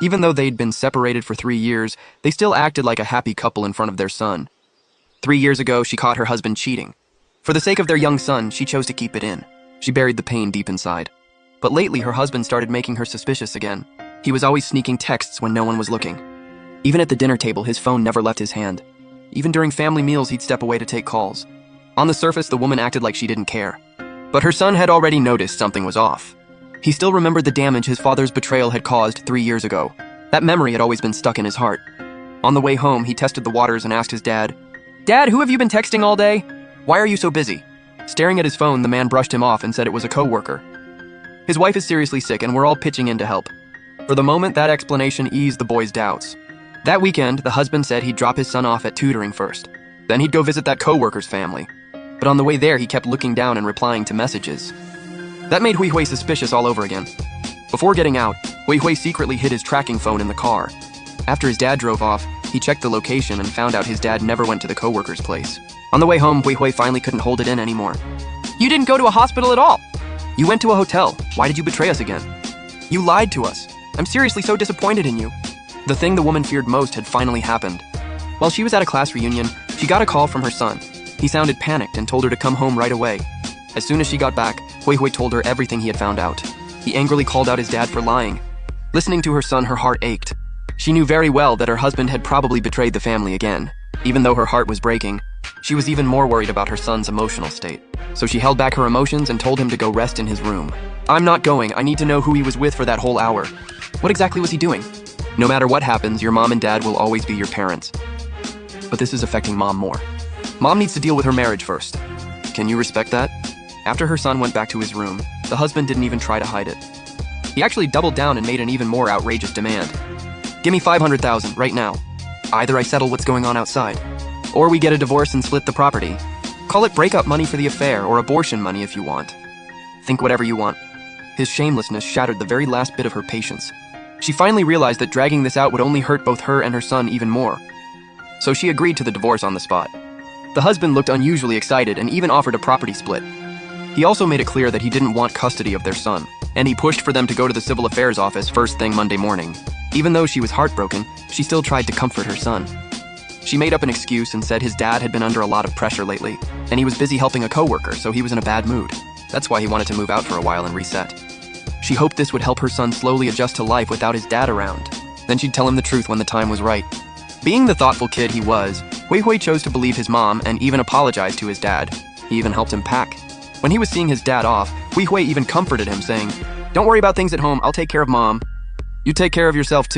Even though they'd been separated for 3 years, they still acted like a happy couple in front of their son. 3 years ago, she caught her husband cheating. For the sake of their young son, she chose to keep it in. She buried the pain deep inside. But lately, her husband started making her suspicious again. He was always sneaking texts when no one was looking. Even at the dinner table, his phone never left his hand. Even during family meals, he'd step away to take calls. On the surface, the woman acted like she didn't care. But her son had already noticed something was off. He still remembered the damage his father's betrayal had caused 3 years ago. That memory had always been stuck in his heart. On the way home, he tested the waters and asked his dad, "Dad, who have you been texting all day? Why are you so busy?" Staring at his phone, the man brushed him off and said it was a coworker. His wife is seriously sick and we're all pitching in to help. For the moment, that explanation eased the boy's doubts. That weekend, the husband said he'd drop his son off at tutoring first. Then he'd go visit that coworker's family. But on the way there, he kept looking down and replying to messages. That made Hui Hui suspicious all over again. Before getting out, Hui Hui secretly hid his tracking phone in the car. After his dad drove off, he checked the location and found out his dad never went to the coworker's place. On the way home, Hui Hui finally couldn't hold it in anymore. "You didn't go to a hospital at all. You went to a hotel. Why did you betray us again? You lied to us. I'm seriously so disappointed in you." The thing the woman feared most had finally happened. While she was at a class reunion, she got a call from her son. He sounded panicked and told her to come home right away. As soon as she got back, Hui Hui told her everything he had found out. He angrily called out his dad for lying. Listening to her son, her heart ached. She knew very well that her husband had probably betrayed the family again. Even though her heart was breaking, she was even more worried about her son's emotional state. So she held back her emotions and told him to go rest in his room. "I'm not going. I need to know who he was with for that whole hour. What exactly was he doing? No matter what happens, your mom and dad will always be your parents. But this is affecting mom more. Mom needs to deal with her marriage first. Can you respect that?" After her son went back to his room, the husband didn't even try to hide it. He actually doubled down and made an even more outrageous demand. "Give me 500,000 right now. Either I settle what's going on outside, or we get a divorce and split the property. Call it breakup money for the affair or abortion money if you want. Think whatever you want." His shamelessness shattered the very last bit of her patience. She finally realized that dragging this out would only hurt both her and her son even more. So she agreed to the divorce on the spot. The husband looked unusually excited and even offered a property split. He also made it clear that he didn't want custody of their son, and he pushed for them to go to the civil affairs office first thing Monday morning. Even though she was heartbroken, she still tried to comfort her son. She made up an excuse and said his dad had been under a lot of pressure lately, and he was busy helping a coworker, so he was in a bad mood. That's why he wanted to move out for a while and reset. She hoped this would help her son slowly adjust to life without his dad around. Then she'd tell him the truth when the time was right. Being the thoughtful kid he was, Hui Hui chose to believe his mom and even apologized to his dad. He even helped him pack. When he was seeing his dad off, Hui Hui even comforted him, saying, "Don't worry about things at home, I'll take care of mom. You take care of yourself too."